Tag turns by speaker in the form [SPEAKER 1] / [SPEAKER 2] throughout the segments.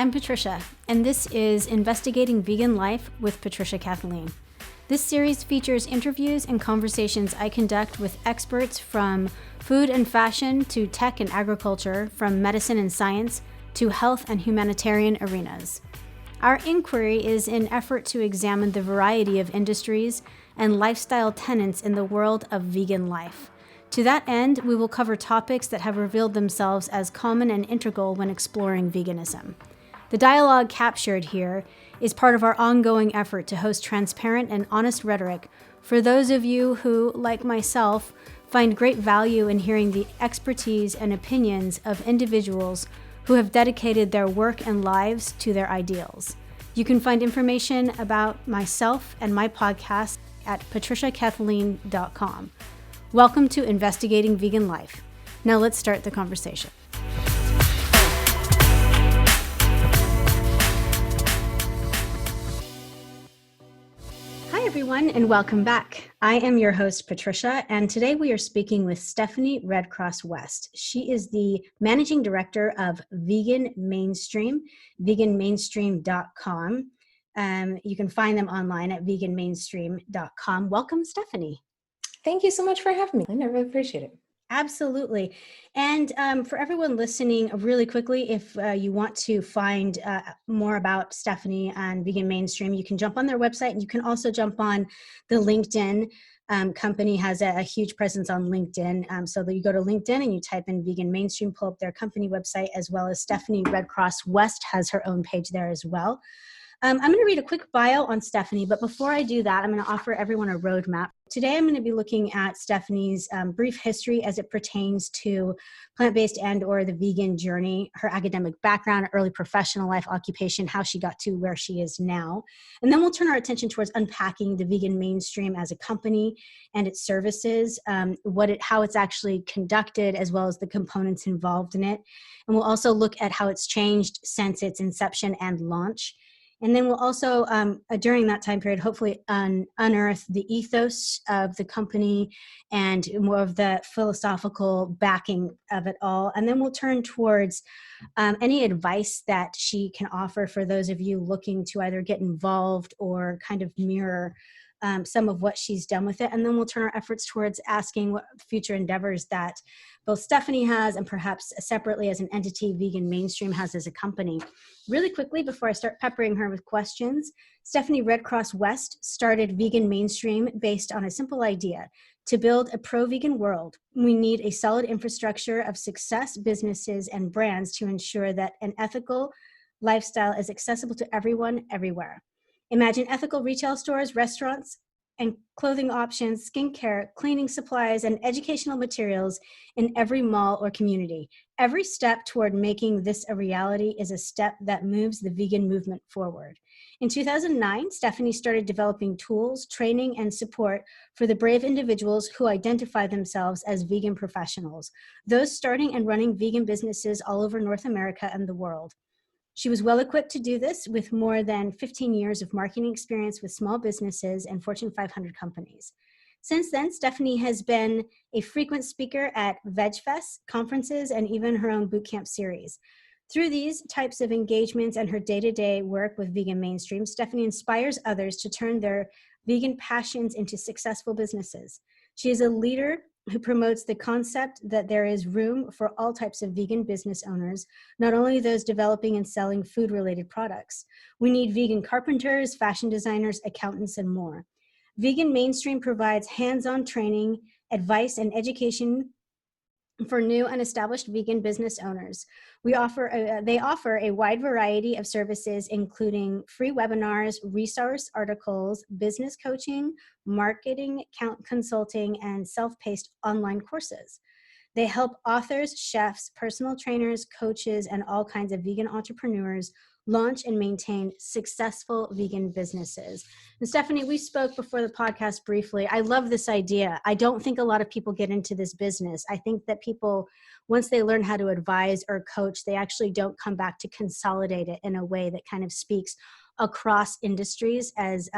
[SPEAKER 1] I'm Patricia, and this is Investigating Vegan Life with Patricia Kathleen. This series features interviews and conversations I conduct with experts from food and fashion to tech and agriculture, from medicine and science to health and humanitarian arenas. Our inquiry is an effort to examine the variety of industries and lifestyle tenets in the world of vegan life. To that end, we will cover topics that have revealed themselves as common and integral when exploring veganism. The dialogue captured here is part of our ongoing effort to host transparent and honest rhetoric for those of you who, like myself, find great value in hearing the expertise and opinions of individuals who have dedicated their work and lives to their ideals. You can find information about myself and my podcast at patriciakathleen.com. Welcome to Investigating Vegan Life. Now let's start the conversation. Hi everyone, and welcome back. I am your host, Patricia, and today we are speaking with Stephanie Redcross West. She is the Managing Director of Vegan Mainstream, veganmainstream.com. You can find them online at veganmainstream.com. Welcome, Stephanie.
[SPEAKER 2] Thank you so much for having me. I really appreciate it.
[SPEAKER 1] Absolutely. And for everyone listening, really quickly, if you want to find more about Stephanie and Vegan Mainstream, you can jump on their website, and you can also jump on the LinkedIn. Company has a huge presence on LinkedIn. So that you go to LinkedIn and you type in Vegan Mainstream, pull up their company website, as well as Stephanie Redcross West has her own page there as well. I'm going to read a quick bio on Stephanie, but before I do that, I'm going to offer everyone a roadmap. Today, I'm going to be looking at Stephanie's brief history as it pertains to plant-based and or the vegan journey, her academic background, early professional life, occupation, how she got to where she is now. And then we'll turn our attention towards unpacking the Vegan Mainstream as a company and its services, how it's actually conducted, as well as the components involved in it. And we'll also look at how it's changed since its inception and launch. And then we'll also, during that time period, hopefully unearth the ethos of the company and more of the philosophical backing of it all. And then we'll turn towards any advice that she can offer for those of you looking to either get involved or kind of mirror some of what she's done with it. And then we'll turn our efforts towards asking what future endeavors that both Stephanie has, and perhaps separately as an entity, Vegan Mainstream has as a company. Really quickly, before I start peppering her with questions, Stephanie Redcross West started Vegan Mainstream based on a simple idea: to build a pro-vegan world. We need a solid infrastructure of success, businesses, and brands to ensure that an ethical lifestyle is accessible to everyone, everywhere. Imagine ethical retail stores, restaurants, and clothing options, skincare, cleaning supplies, and educational materials in every mall or community. Every step toward making this a reality is a step that moves the vegan movement forward. In 2009, Stephanie started developing tools, training, and support for the brave individuals who identify themselves as vegan professionals, those starting and running vegan businesses all over North America and the world. She was well equipped to do this with more than 15 years of marketing experience with small businesses and Fortune 500 companies. Since then, Stephanie has been a frequent speaker at VegFest, conferences, and even her own bootcamp series. Through these types of engagements and her day-to-day work with Vegan Mainstream, Stephanie inspires others to turn their vegan passions into successful businesses. She is a leader who promotes the concept that there is room for all types of vegan business owners, not only those developing and selling food-related products. We need vegan carpenters, fashion designers, accountants, and more. Vegan Mainstream provides hands-on training, advice, and education for new and established vegan business owners. They offer a wide variety of services, including free webinars, resource articles, business coaching, marketing, consulting, and self-paced online courses. They help authors, chefs, personal trainers, coaches, and all kinds of vegan entrepreneurs launch and maintain successful vegan businesses. And Stephanie, we spoke before the podcast briefly. I love this idea. I don't think a lot of people get into this business. I think that people, once they learn how to advise or coach, they actually don't come back to consolidate it in a way that kind of speaks across industries as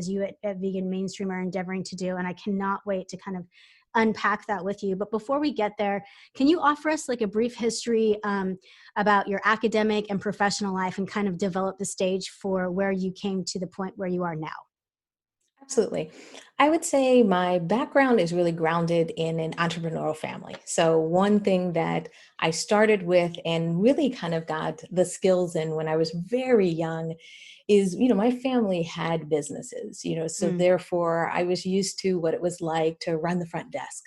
[SPEAKER 1] you at Vegan Mainstream are endeavoring to do. And I cannot wait to kind of unpack that with you. But before we get there, can you offer us like a brief history about your academic and professional life and kind of develop the stage for where you came to the point where you are now?
[SPEAKER 2] Absolutely. I would say my background is really grounded in an entrepreneurial family. So, one thing that I started with and really kind of got the skills in when I was very young is, my family had businesses, so
[SPEAKER 1] Mm.
[SPEAKER 2] therefore I was used to what it was like to run the front desk.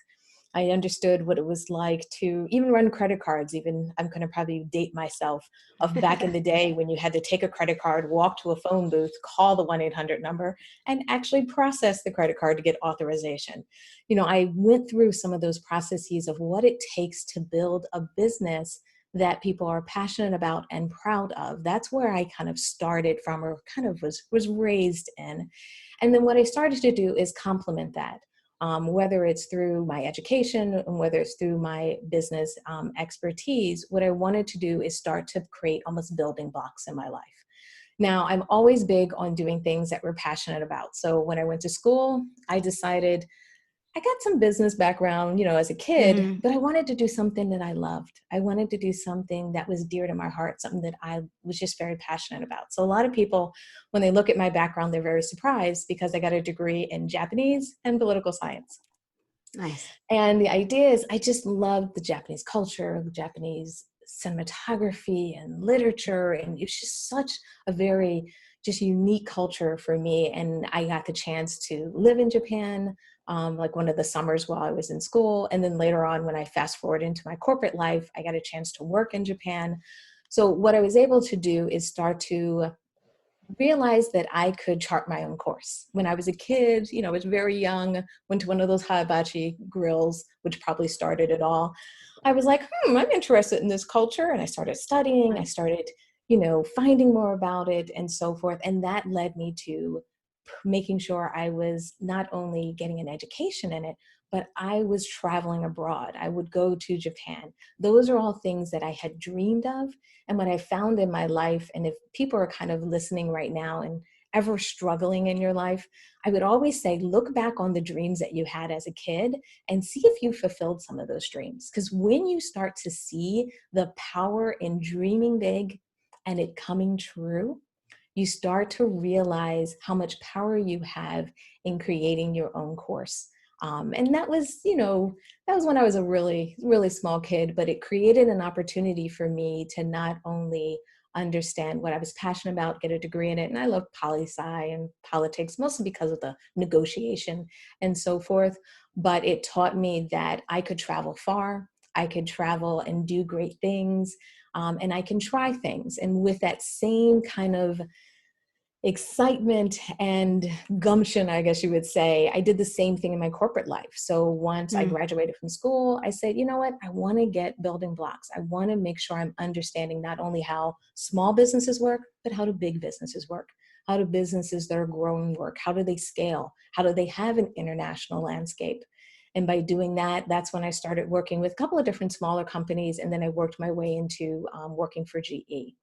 [SPEAKER 2] I understood what it was like to even run credit cards. Even I'm going to probably date myself of back in the day when you had to take a credit card, walk to a phone booth, call the 1-800 number, and actually process the credit card to get authorization. I went through some of those processes of what it takes to build a business that people are passionate about and proud of. That's where I kind of started from, or kind of was raised in. And then what I started to do is complement that. Whether it's through my education and whether it's through my business expertise, what I wanted to do is start to create almost building blocks in my life. Now, I'm always big on doing things that we're passionate about. So when I went to school, I decided I got some business background, as a kid,
[SPEAKER 1] Hmm.
[SPEAKER 2] but I wanted to do something that I loved. I wanted to do something that was dear to my heart, something that I was just very passionate about. So a lot of people, when they look at my background, they're very surprised because I got a degree in Japanese and political science.
[SPEAKER 1] Nice.
[SPEAKER 2] And the idea is I just loved the Japanese culture, the Japanese cinematography and literature. And it's just such a very just unique culture for me. And I got the chance to live in Japan, like one of the summers while I was in school. And then later on, when I fast forward into my corporate life, I got a chance to work in Japan. So what I was able to do is start to realized that I could chart my own course. When I was a kid, I was very young, went to one of those hibachi grills, which probably started it all. I was like, I'm interested in this culture. And I started studying, I
[SPEAKER 1] Nice.
[SPEAKER 2] started, finding more about it and so forth. And that led me to making sure I was not only getting an education in it, but I was traveling abroad. I would go to Japan. Those are all things that I had dreamed of. And what I found in my life, and if people are kind of listening right now and ever struggling in your life, I would always say, look back on the dreams that you had as a kid and see if you fulfilled some of those dreams. Because when you start to see the power in dreaming big and it coming true, you start to realize how much power you have in creating your own course. And that was when I was a really, really small kid, but it created an opportunity for me to not only understand what I was passionate about, get a degree in it. And I love poli-sci and politics, mostly because of the negotiation and so forth. But it taught me that I could travel far, I could travel and do great things, and I can try things. And with that same kind of excitement and gumption, I guess you would say, I did the same thing in my corporate life. So once I
[SPEAKER 1] Mm.
[SPEAKER 2] graduated from school, I said, you know what, I want to get building blocks. I want to make sure I'm understanding not only how small businesses work, but how do big businesses work? How do businesses that are growing work? How do they scale? How do they have an international landscape? And by doing that, that's when I started working with a couple of different smaller companies. And then I worked my way into working for GE.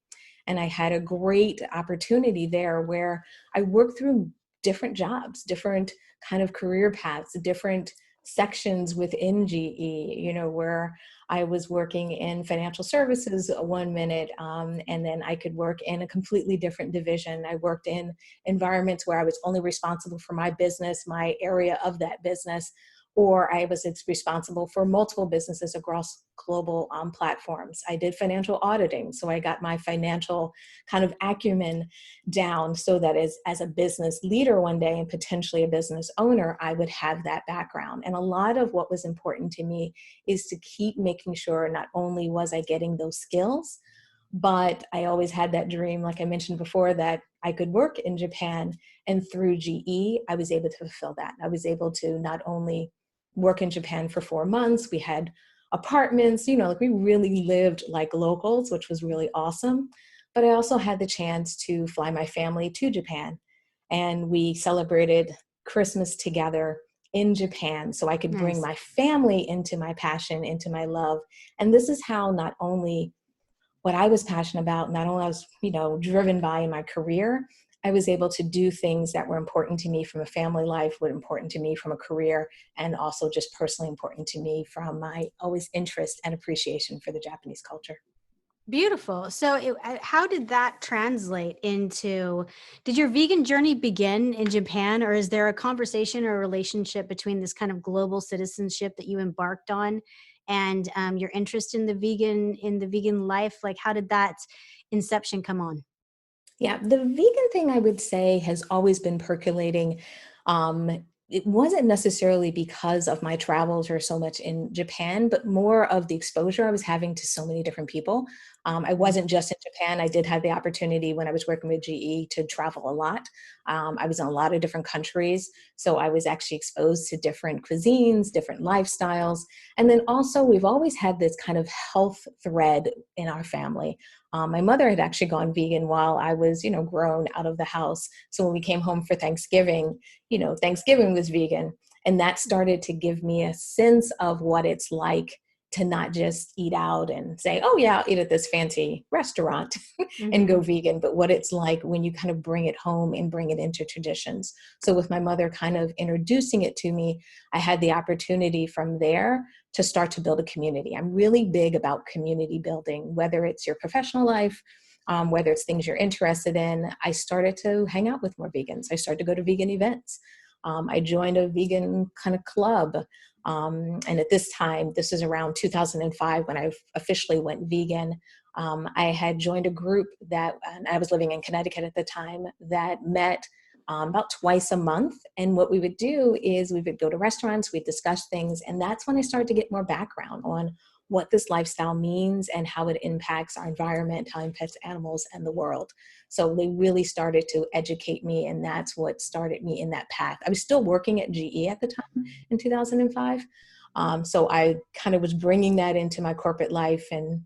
[SPEAKER 2] And I had a great opportunity there where I worked through different jobs, different kind of career paths, different sections within GE, where I was working in financial services 1 minute, and then I could work in a completely different division. I worked in environments where I was only responsible for my business, my area of that business, or I was responsible for multiple businesses across global platforms. I did financial auditing, so I got my financial kind of acumen down so that as a business leader one day and potentially a business owner, I would have that background. And a lot of what was important to me is to keep making sure not only was I getting those skills, but I always had that dream, like I mentioned before, that I could work in Japan. And through GE, I was able to fulfill that. I was able to not only work in Japan for 4 months, we had apartments, like we really lived like locals, which was really awesome. But I also had the chance to fly my family to Japan, and we celebrated Christmas together in Japan so I could bring
[SPEAKER 1] Nice.
[SPEAKER 2] my family into my passion, into my love. And this is how not only what I was passionate about, not only I was, driven by in my career, I was able to do things that were important to me from a family life, were important to me from a career, and also just personally important to me from my always interest and appreciation for the Japanese culture.
[SPEAKER 1] Beautiful. So how did that translate into, did your vegan journey begin in Japan, or is there a conversation or a relationship between this kind of global citizenship that you embarked on and your interest in the vegan life? Like, how did that inception come on?
[SPEAKER 2] Yeah, the vegan thing I would say has always been percolating. It wasn't necessarily because of my travels or so much in Japan, but more of the exposure I was having to so many different people. I wasn't just in Japan. I did have the opportunity when I was working with GE to travel a lot. I was in a lot of different countries. So I was actually exposed to different cuisines, different lifestyles. And then also, we've always had this kind of health thread in our family. My mother had actually gone vegan while I was, grown out of the house. So when we came home for Thanksgiving, Thanksgiving was vegan. And that started to give me a sense of what it's like to not just eat out and say, oh yeah, I'll eat at this fancy restaurant and go
[SPEAKER 1] Mm-hmm.
[SPEAKER 2] vegan, but what it's like when you kind of bring it home and bring it into traditions. So with my mother kind of introducing it to me, I had the opportunity from there to start to build a community. I'm really big about community building, whether it's your professional life, whether it's things you're interested in. I started to hang out with more vegans. I started to go to vegan events. I joined a vegan kind of club. And at this time, this is around 2005 when I officially went vegan. I had joined a group and I was living in Connecticut at the time, that met about twice a month. And what we would do is we would go to restaurants, we'd discuss things. And that's when I started to get more background on what this lifestyle means and how it impacts our environment, how it impacts animals and the world. So they really started to educate me, and that's what started me in that path. I was still working at GE at the time in 2005. So I kind of was bringing that into my corporate life, and,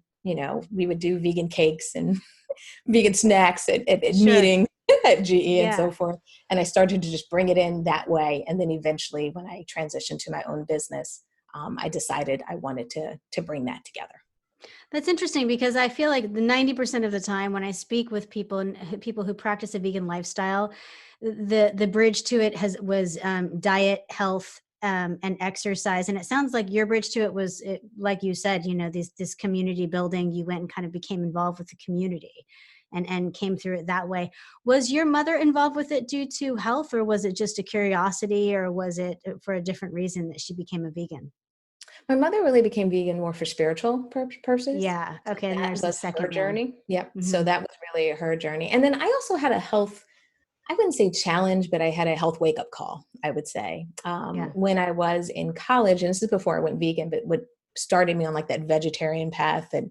[SPEAKER 2] we would do vegan cakes and vegan snacks at
[SPEAKER 1] Sure.
[SPEAKER 2] meetings at GE and so
[SPEAKER 1] Yeah.
[SPEAKER 2] forth. And I started to just bring it in that way. And then eventually when I transitioned to my own business, I decided I wanted to bring that together.
[SPEAKER 1] That's interesting because I feel like the 90% of the time when I speak with people and people who practice a vegan lifestyle, the bridge to it was diet, health, and exercise. And it sounds like your bridge to it was, like you said, this community building. You went and kind of became involved with the community, and came through it that way. Was your mother involved with it due to health, or was it just a curiosity, or was it for a different reason that she became a vegan?
[SPEAKER 2] My mother really became vegan more for spiritual purposes.
[SPEAKER 1] Yeah.
[SPEAKER 2] So
[SPEAKER 1] Okay. And
[SPEAKER 2] that
[SPEAKER 1] there's the
[SPEAKER 2] was her
[SPEAKER 1] second one.
[SPEAKER 2] journey. Yep. So
[SPEAKER 1] Hmm.
[SPEAKER 2] that was really her journey. And then I also had a health, I wouldn't say challenge, but I had a health wake up call, I would say.
[SPEAKER 1] Yeah.
[SPEAKER 2] When I was in college, and this is before I went vegan, but what started me on like that vegetarian path that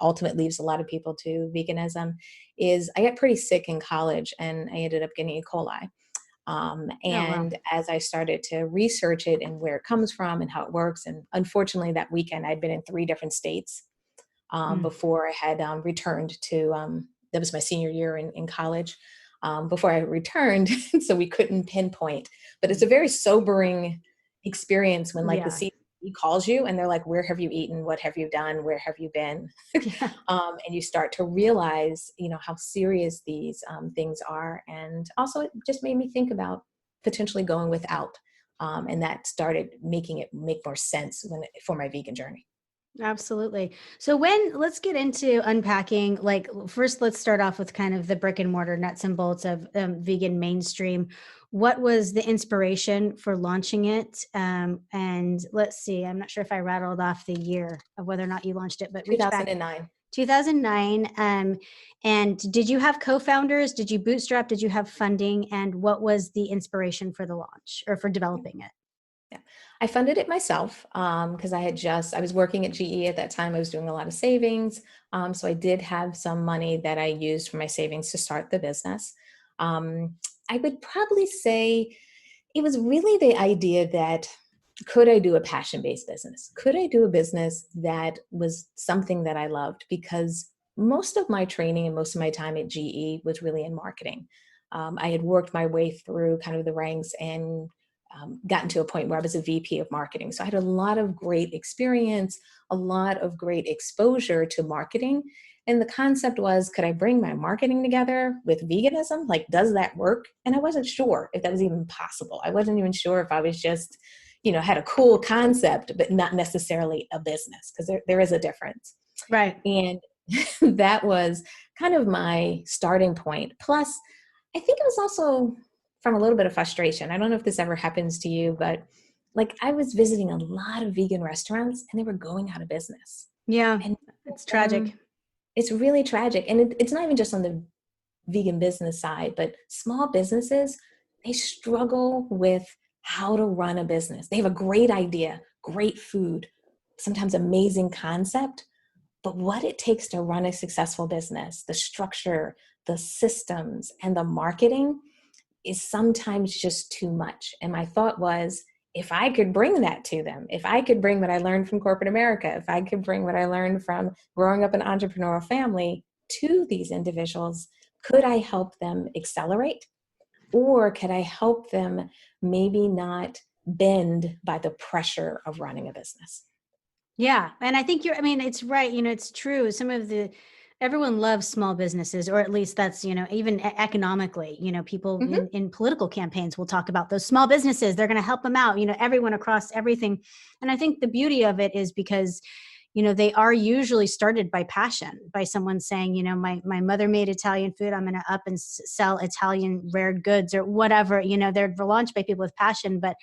[SPEAKER 2] ultimately leads a lot of people to veganism, is I got pretty sick in college and I ended up getting E. coli.
[SPEAKER 1] Oh, wow.
[SPEAKER 2] And as I started to research it and where it comes from and how it works, and unfortunately that weekend I'd been in 3 different states
[SPEAKER 1] Mm.
[SPEAKER 2] before I had returned to, that was my senior year in college, before I returned. So we couldn't pinpoint, but it's a very sobering experience when like the
[SPEAKER 1] Yeah.
[SPEAKER 2] CDC calls you and they're like, where have you eaten? What have you done? Where have you been?
[SPEAKER 1] Yeah.
[SPEAKER 2] And you start to realize, how serious these things are. And also it just made me think about potentially going without. And that started making it make more sense for my vegan journey.
[SPEAKER 1] Absolutely. So let's get into unpacking, like first, let's start off with kind of the brick and mortar nuts and bolts of vegan mainstream. What was the inspiration for launching it? And let's see, I'm not sure if I rattled off the year of whether or not you launched it, but reach back
[SPEAKER 2] 2009.
[SPEAKER 1] 2009. And did you have co-founders? Did you bootstrap? Did you have funding? And what was the inspiration for the launch or for developing it?
[SPEAKER 2] Yeah. I funded it myself because I was working at GE at that time. I was doing a lot of savings. So I did have some money that I used for my savings to start the business. Um, I would probably say it was really the idea that, could I do a passion-based business? Could I do a business that was something that I loved? Because most of my training and most of my time at GE was really in marketing. I had worked my way through kind of the ranks and gotten to a point where I was a VP of marketing. So I had a lot of great experience, a lot of great exposure to marketing. And the concept was, could I bring my marketing together with veganism? Like, does that work? And I wasn't sure if that was even possible. I wasn't even sure if I was just, had a cool concept, but not necessarily a business, because there is a difference.
[SPEAKER 1] Right.
[SPEAKER 2] And that was kind of my starting point. Plus, I think it was also from a little bit of frustration. I don't know if this ever happens to you, but like I was visiting a lot of vegan restaurants and they were going out of business.
[SPEAKER 1] Yeah,
[SPEAKER 2] And
[SPEAKER 1] it's tragic.
[SPEAKER 2] It's really tragic. And it's not even just on the vegan business side, but small businesses, they struggle with how to run a business. They have a great idea, great food, sometimes amazing concept, but what it takes to run a successful business, the structure, the systems, and the marketing is sometimes just too much. And my thought was, if I could bring that to them, if I could bring what I learned from corporate America, if I could bring what I learned from growing up in an entrepreneurial family to these individuals, could I help them accelerate? Or could I help them maybe not bend by the pressure of running a business?
[SPEAKER 1] Yeah. And I think it's right. It's true. Everyone loves small businesses, or at least that's, even economically, people
[SPEAKER 2] Mm-hmm.
[SPEAKER 1] in political campaigns will talk about those small businesses. They're going to help them out, everyone across everything. And I think the beauty of it is because, they are usually started by passion, by someone saying, my mother made Italian food. I'm going to up and sell Italian rare goods or whatever, they're launched by people with passion. But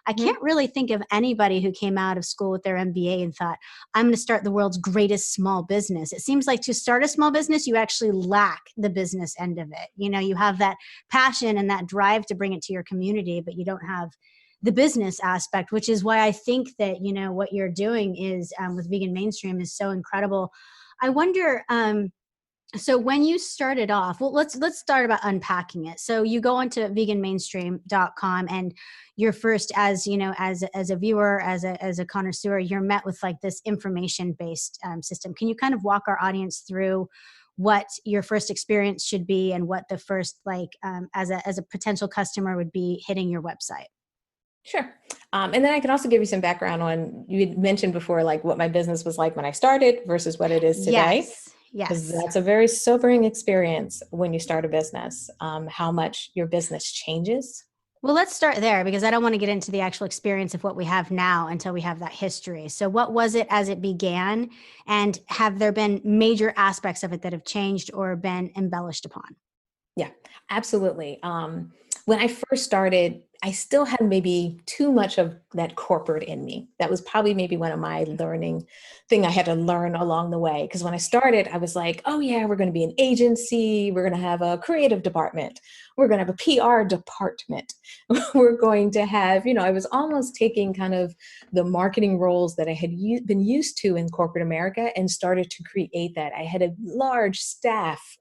[SPEAKER 1] I can't really think of anybody who came out of school with their MBA and thought, I'm going to start the world's greatest small business. It seems like to start a small business, you actually lack the business end of it. You have that passion and that drive to bring it to your community, but you don't have the business aspect, which is why I think that, what you're doing is with Vegan Mainstream is so incredible. I wonder, so when you started off, well, let's start about unpacking it. So you go onto veganmainstream.com and you're first, as a viewer, as a connoisseur, you're met with like this information-based system. Can you kind of walk our audience through what your first experience should be and what the first, as a potential customer would be hitting your website?
[SPEAKER 2] Sure. And then I can also give you some background on, you had mentioned before, like what my business was like when I started versus what it is today. Because
[SPEAKER 1] Yes.
[SPEAKER 2] that's a very sobering experience when you start a business, how much your business changes.
[SPEAKER 1] Well, let's start there because I don't want to get into the actual experience of what we have now until we have that history. So what was it as it began, and have there been major aspects of it that have changed or been embellished upon?
[SPEAKER 2] Yeah, absolutely. When I first started, I still had maybe too much of that corporate in me. That was probably maybe one of my thing I had to learn along the way. Because when I started, I was like, oh yeah, we're going to be an agency. We're going to have a creative department. We're going to have a PR department. We're going to have, I was almost taking kind of the marketing roles that I had been used to in corporate America and started to create that. I had a large staff.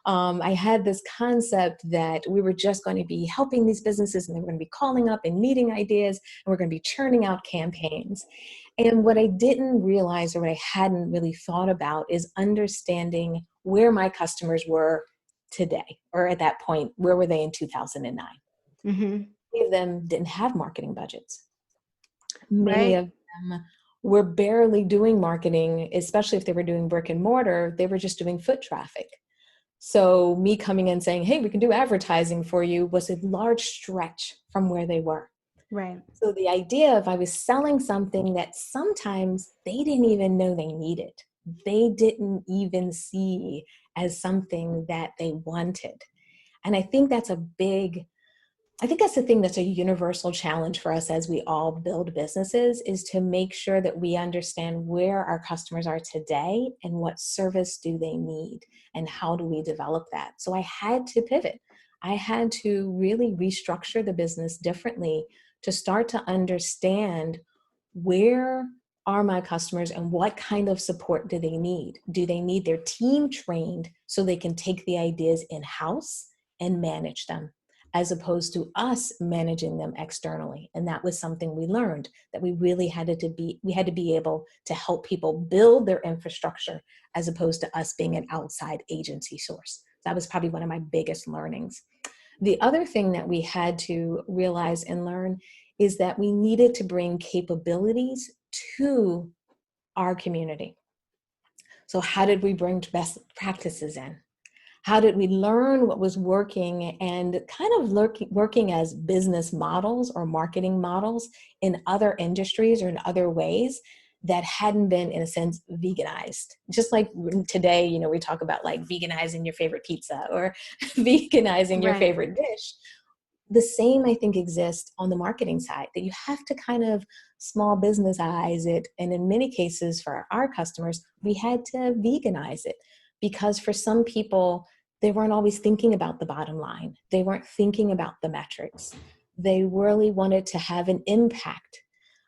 [SPEAKER 2] I had this concept that we were just going to be helping these businesses and they were going to be calling up and meeting ideas and we're going to be churning out campaigns. And what I didn't realize, or what I hadn't really thought about, is understanding where my customers were today, or at that point, where were they in 2009?
[SPEAKER 1] Mm-hmm.
[SPEAKER 2] Many of them didn't have marketing budgets. Many
[SPEAKER 1] Right.
[SPEAKER 2] of them were barely doing marketing, especially if they were doing brick and mortar, they were just doing foot traffic. So me coming in saying, hey, we can do advertising for you, was a large stretch from where they were.
[SPEAKER 1] Right.
[SPEAKER 2] So the idea of I was selling something that sometimes they didn't even know they needed. They didn't even see as something that they wanted. And I think that's the thing that's a universal challenge for us as we all build businesses, is to make sure that we understand where our customers are today and what service do they need and how do we develop that. So I had to pivot. I had to really restructure the business differently to start to understand where are my customers and what kind of support do they need? Do they need their team trained so they can take the ideas in-house and manage them, as opposed to us managing them externally? And that was something we learned, that we really had to be able to help people build their infrastructure as opposed to us being an outside agency source. That was probably one of my biggest learnings. The other thing that we had to realize and learn is that we needed to bring capabilities to our community. So how did we bring best practices in? How did we learn what was working and kind of working as business models or marketing models in other industries or in other ways that hadn't been, in a sense, veganized? Just like today, you know, we talk about like veganizing your favorite pizza or veganizing your
[SPEAKER 1] Right.
[SPEAKER 2] favorite dish. The same, I think, exists on the marketing side, that you have to kind of small businessize it. And in many cases for our customers, we had to veganize it because for some people, they weren't always thinking about the bottom line. They weren't thinking about the metrics. They really wanted to have an impact.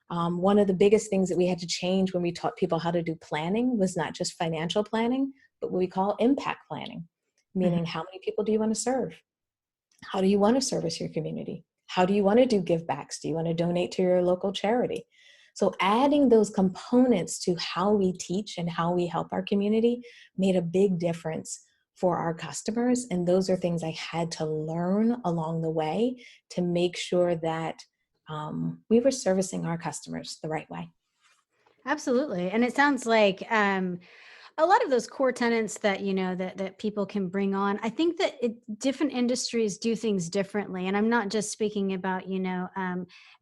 [SPEAKER 2] One of the biggest things that we had to change when we taught people how to do planning was not just financial planning, but what we call impact planning, meaning
[SPEAKER 1] Mhm.
[SPEAKER 2] how many people do you want to serve? How do you want to service your community? How do you want to do give backs? Do you want to donate to your local charity? So adding those components to how we teach and how we help our community made a big difference for our customers. And those are things I had to learn along the way to make sure that we were servicing our customers the right way.
[SPEAKER 1] Absolutely. And it sounds like a lot of those core tenets that that people can bring on. I think that different industries do things differently, and I'm not just speaking about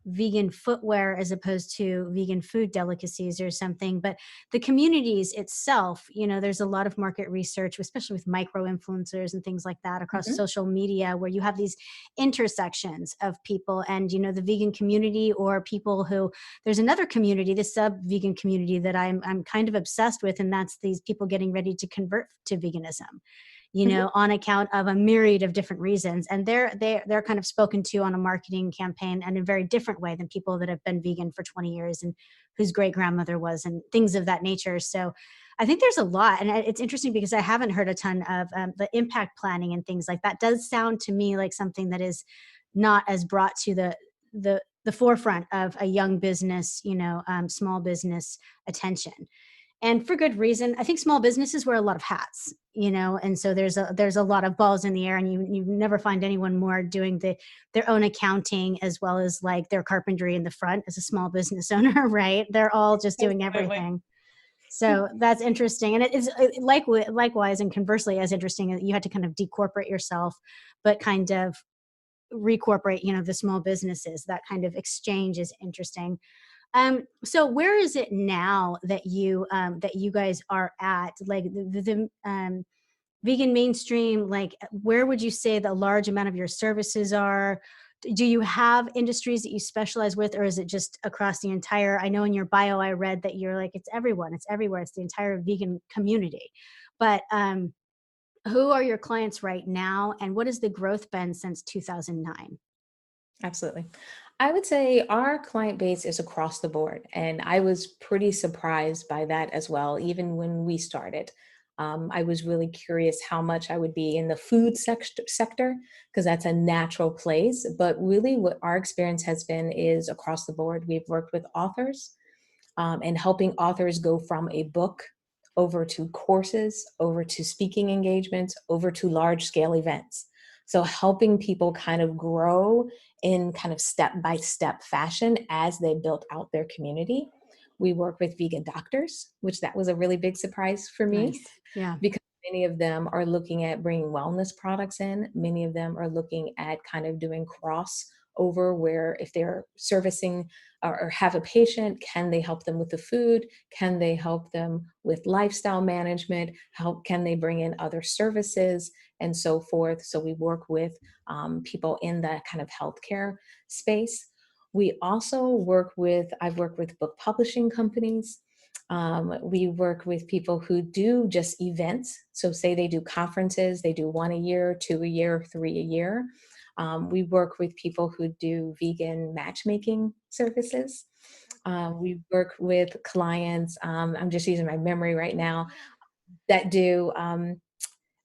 [SPEAKER 1] vegan footwear as opposed to vegan food delicacies or something, but the communities itself. There's a lot of market research, especially with micro influencers and things like that across
[SPEAKER 2] Mhm.
[SPEAKER 1] social media, where you have these intersections of people, and the vegan community, or people who, there's another community, this sub vegan community that I'm kind of obsessed with, and that's these people getting ready to convert to veganism,
[SPEAKER 2] Mhm.
[SPEAKER 1] on account of a myriad of different reasons, and they're kind of spoken to on a marketing campaign in a very different way than people that have been vegan for 20 years and whose great grandmother was, and things of that nature. So I think there's a lot, and it's interesting because I haven't heard a ton of the impact planning and things like that. Does sound to me like something that is not as brought to the forefront of a young business, small business attention, and for good reason. I think small businesses wear a lot of hats, and so there's a lot of balls in the air, and you never find anyone more doing their own accounting as well as like their carpentry in the front as a small business owner, right? They're all just doing
[SPEAKER 2] Absolutely.
[SPEAKER 1] everything. So that's interesting, and it is likewise and conversely as interesting that you had to kind of decorporate yourself, but kind of recorporate, the small businesses. That kind of exchange is interesting. So where is it now that you guys are at? Like the vegan mainstream, like where would you say the large amount of your services are? Do you have industries that you specialize with, or is it just across the entire? I know in your bio I read that you're like, it's everyone, it's everywhere, it's the entire vegan community. But who are your clients right now, and what has the growth been since 2009?
[SPEAKER 2] Absolutely. I would say our client base is across the board, and I was pretty surprised by that as well. Even when we started, I was really curious how much I would be in the food sector because that's a natural place. But really, what our experience has been is across the board. We've worked with authors and helping authors go from a book over to courses, over to speaking engagements, over to large scale events. So helping people kind of grow in kind of step by step fashion as they built out their community. We work with vegan doctors, which that was a really big surprise for me
[SPEAKER 1] Nice. Yeah.
[SPEAKER 2] because many of them are looking at bringing wellness products in. Many of them are looking at kind of doing cross over, where if they're servicing or have a patient, can they help them with the food? Can they help them with lifestyle management? How can they bring in other services and so forth? So we work with people in that kind of healthcare space. We also I've worked with book publishing companies. We work with people who do just events. So say they do conferences, they do one a year, two a year, three a year. We work with people who do vegan matchmaking services. We work with clients, I'm just using my memory right now, that do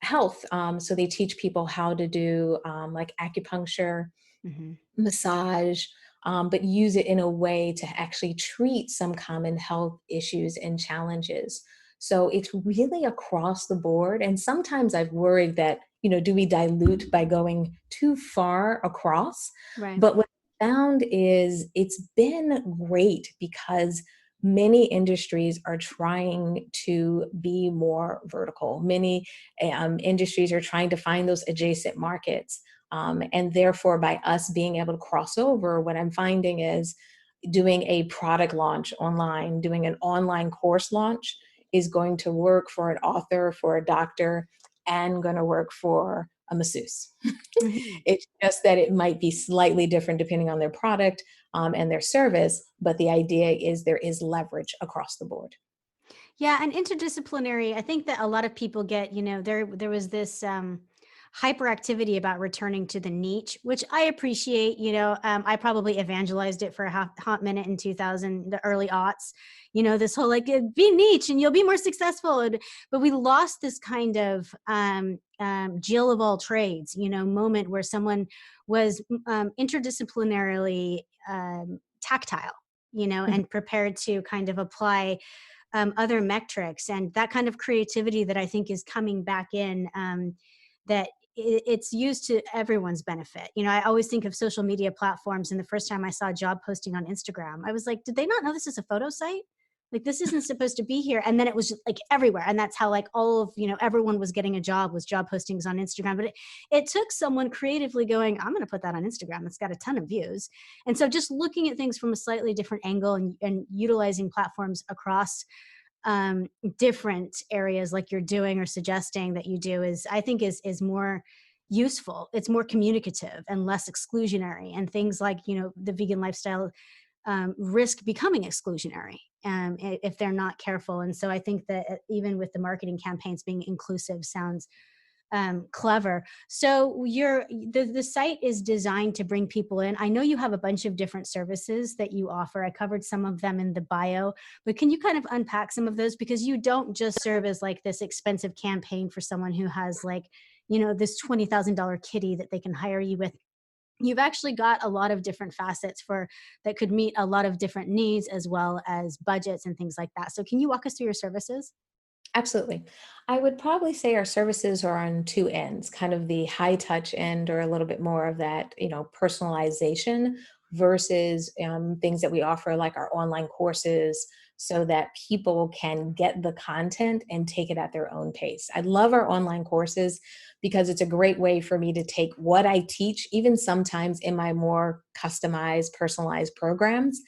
[SPEAKER 2] health. So they teach people how to do like acupuncture,
[SPEAKER 1] Hmm.
[SPEAKER 2] massage, but use it in a way to actually treat some common health issues and challenges. So it's really across the board. And sometimes I've worried that, do we dilute by going too far across?
[SPEAKER 1] Right.
[SPEAKER 2] But what I found is it's been great because many industries are trying to be more vertical. Many industries are trying to find those adjacent markets. And therefore, by us being able to cross over, what I'm finding is doing a product launch online, doing an online course launch is going to work for an author, for a doctor, and going to work for a masseuse.
[SPEAKER 1] Mhm.
[SPEAKER 2] It's just that it might be slightly different depending on their product and their service, but the idea is there is leverage across the board.
[SPEAKER 1] Yeah, and interdisciplinary, I think that a lot of people get, there was this hyperactivity about returning to the niche, which I appreciate. I probably evangelized it for a hot minute in 2000, the early aughts, this whole like be niche and you'll be more successful. But we lost this kind of Jill of all trades, moment where someone was interdisciplinarily tactile, and prepared to kind of apply other metrics, and that kind of creativity that I think is coming back in, that it's used to everyone's benefit. I always think of social media platforms, and the first time I saw a job posting on Instagram, I was like, did they not know this is a photo site? Like, this isn't supposed to be here. And then it was just like everywhere. And that's how like all of, everyone was getting a job, was job postings on Instagram. But it took someone creatively going, I'm going to put that on Instagram. It's got a ton of views. And so just looking at things from a slightly different angle, and utilizing platforms across different areas like you're doing or suggesting that you do, is I think is more useful. It's more communicative and less exclusionary, and things like the vegan lifestyle risk becoming exclusionary if they're not careful. And so I think that even with the marketing campaigns, being inclusive sounds clever. So the site is designed to bring people in. I know you have a bunch of different services that you offer. I covered some of them in the bio, but can you kind of unpack some of those? Because you don't just serve as like this expensive campaign for someone who has like, this $20,000 kitty that they can hire you with. You've actually got a lot of different facets for that could meet a lot of different needs, as well as budgets and things like that. So can you walk us through your services?
[SPEAKER 2] Absolutely. I would probably say our services are on two ends, kind of the high touch end, or a little bit more of that, personalization versus things that we offer like our online courses, so that people can get the content and take it at their own pace. I love our online courses because it's a great way for me to take what I teach, even sometimes in my more customized, personalized programs,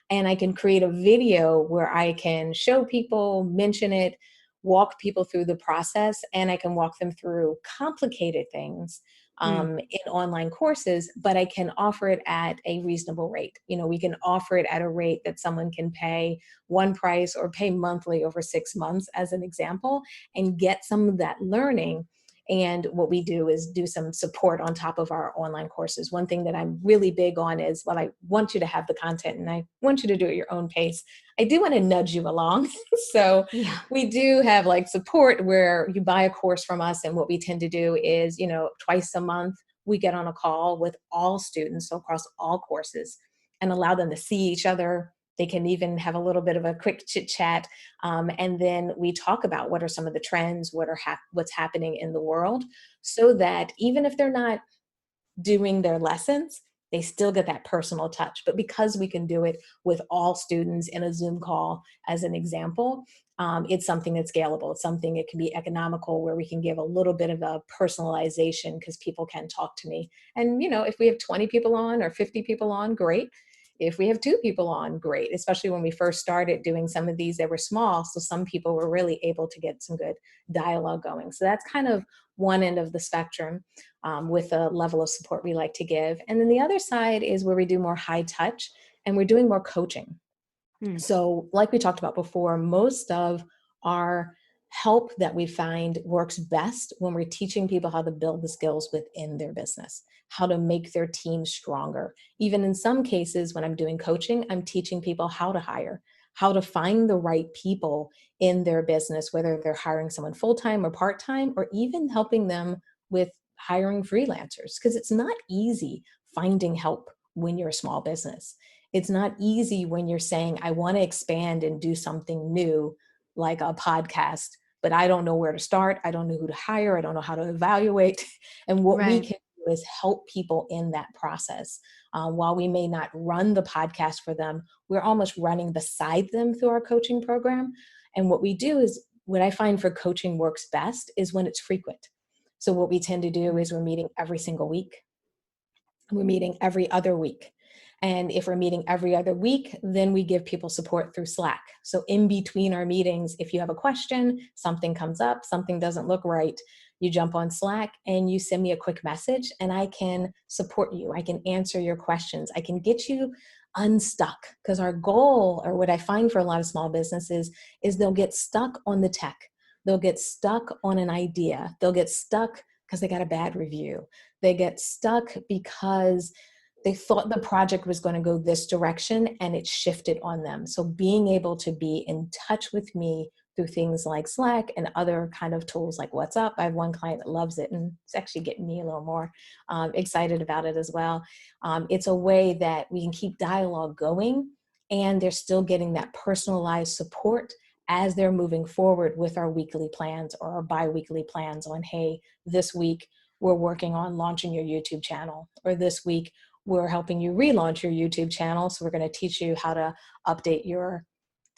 [SPEAKER 2] and I can create a video where I can show people, mention it, walk people through the process, and I can walk them through complicated things
[SPEAKER 1] Mm.
[SPEAKER 2] in online courses, but I can offer it at a reasonable rate. We can offer it at a rate that someone can pay one price or pay monthly over 6 months, as an example, and get some of that learning. And what we do is do some support on top of our online courses. One thing that I'm really big on is, well, I want you to have the content and I want you to do it at your own pace. I do want to nudge you along. So
[SPEAKER 1] Yeah.
[SPEAKER 2] we do have like support where you buy a course from us. And what we tend to do is, twice a month, we get on a call with all students, so across all courses, and allow them to see each other. They can even have a little bit of a quick chit chat. And then we talk about what are some of the trends, what's happening in the world, so that even if they're not doing their lessons, they still get that personal touch. But because we can do it with all students in a Zoom call, as an example, it's something that's scalable. It's something, it can be economical, where we can give a little bit of a personalization because people can talk to me. And, if we have 20 people on or 50 people on, great. If we have 2 people on, great. Especially when we first started doing some of these, they were small. So some people were really able to get some good dialogue going. So that's kind of one end of the spectrum, with a level of support we like to give. And then the other side is where we do more high touch and we're doing more coaching.
[SPEAKER 1] Mm.
[SPEAKER 2] So, like we talked about before, most of our help that we find works best when we're teaching people how to build the skills within their business, how to make their team stronger. Even in some cases, when I'm doing coaching, I'm teaching people how to hire, how to find the right people in their business, whether they're hiring someone full time or part time, or even helping them with hiring freelancers, because it's not easy finding help when you're a small business. It's not easy when you're saying, I want to expand and do something new, like a podcast, but I don't know where to start. I don't know who to hire. I don't know how to evaluate. And what we
[SPEAKER 1] Right.
[SPEAKER 2] can do is help people in that process. While we may not run the podcast for them, we're almost running beside them through our coaching program. And what we do is, what I find for coaching works best is when it's frequent. So what we tend to do is we're meeting every single week. We're meeting every other week. And if we're meeting every other week, then we give people support through Slack. So in between our meetings, if you have a question, something comes up, something doesn't look right, you jump on Slack and you send me a quick message and I can support you. I can answer your questions. I can get you unstuck, because our goal, or what I find for a lot of small businesses, is they'll get stuck on the tech. They'll get stuck on an idea. They'll get stuck because they got a bad review. They get stuck because they thought the project was going to go this direction and it shifted on them. So being able to be in touch with me through things like Slack and other kind of tools like WhatsApp. I have one client that loves it, and it's actually getting me a little more excited about it as well. It's a way that we can keep dialogue going, and they're still getting that personalized support as they're moving forward with our weekly plans or our bi-weekly plans on, hey, this week we're working on launching your YouTube channel, or this week we're helping you relaunch your YouTube channel. So we're going to teach you how to update your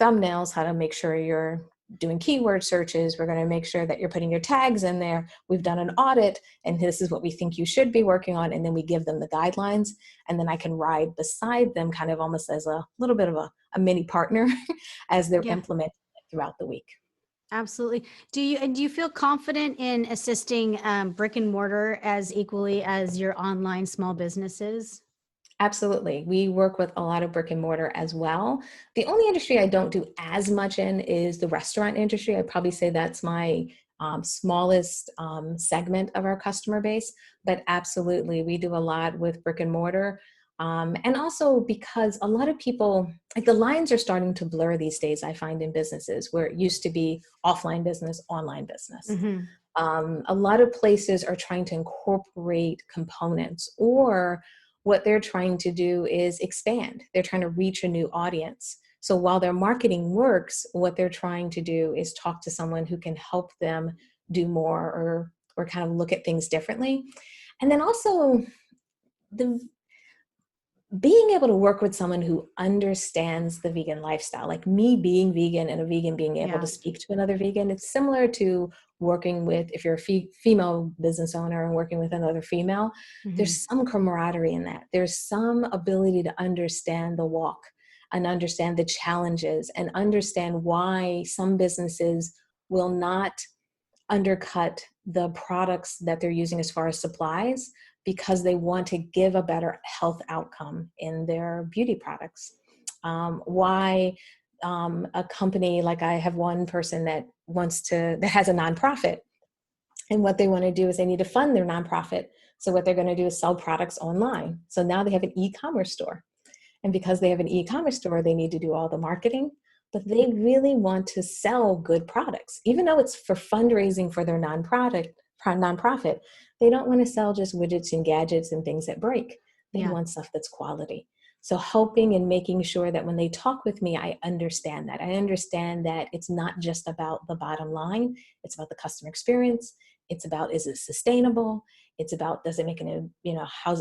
[SPEAKER 2] thumbnails, how to make sure you're doing keyword searches. We're going to make sure that you're putting your tags in there. We've done an audit, and this is what we think you should be working on. And then we give them the guidelines, and then I can ride beside them kind of almost as a little bit of a mini partner as they're
[SPEAKER 1] Yeah.
[SPEAKER 2] implementing it throughout the week.
[SPEAKER 1] Absolutely. Do you feel confident in assisting brick and mortar as equally as your online small businesses?
[SPEAKER 2] Absolutely. We work with a lot of brick and mortar as well. The only industry I don't do as much in is the restaurant industry. I'd probably say that's my smallest segment of our customer base, but absolutely, we do a lot with brick and mortar. And also because a lot of people, like, the lines are starting to blur these days, I find, in businesses where it used to be offline business, online business.
[SPEAKER 1] Mm-hmm.
[SPEAKER 2] A lot of places are trying to incorporate components, or what they're trying to do is expand. They're trying to reach a new audience. So while their marketing works, what they're trying to do is talk to someone who can help them do more, or kind of look at things differently. And then also, the being able to work with someone who understands the vegan lifestyle, like me being vegan and a vegan being able
[SPEAKER 1] Yeah.
[SPEAKER 2] to speak to another vegan. It's similar to working with, if you're a female business owner and working with another female,
[SPEAKER 1] Mm-hmm.
[SPEAKER 2] there's some camaraderie in that. There's some ability to understand the walk and understand the challenges and understand why some businesses will not undercut the products that they're using as far as supplies, because they want to give a better health outcome in their beauty products. Why a company, like, I have one person that has a nonprofit, and what they want to do is they need to fund their nonprofit. So what they're going to do is sell products online. So now they have an e-commerce store. And because they have an e-commerce store, they need to do all the marketing, but they really want to sell good products. Even though it's for fundraising for their nonprofit, they don't want to sell just widgets and gadgets and things that break. They
[SPEAKER 1] Yeah.
[SPEAKER 2] want stuff that's quality. So helping and making sure that when they talk with me, I understand that. I understand that it's not just about the bottom line. It's about the customer experience. It's about, is it sustainable? It's about, how's it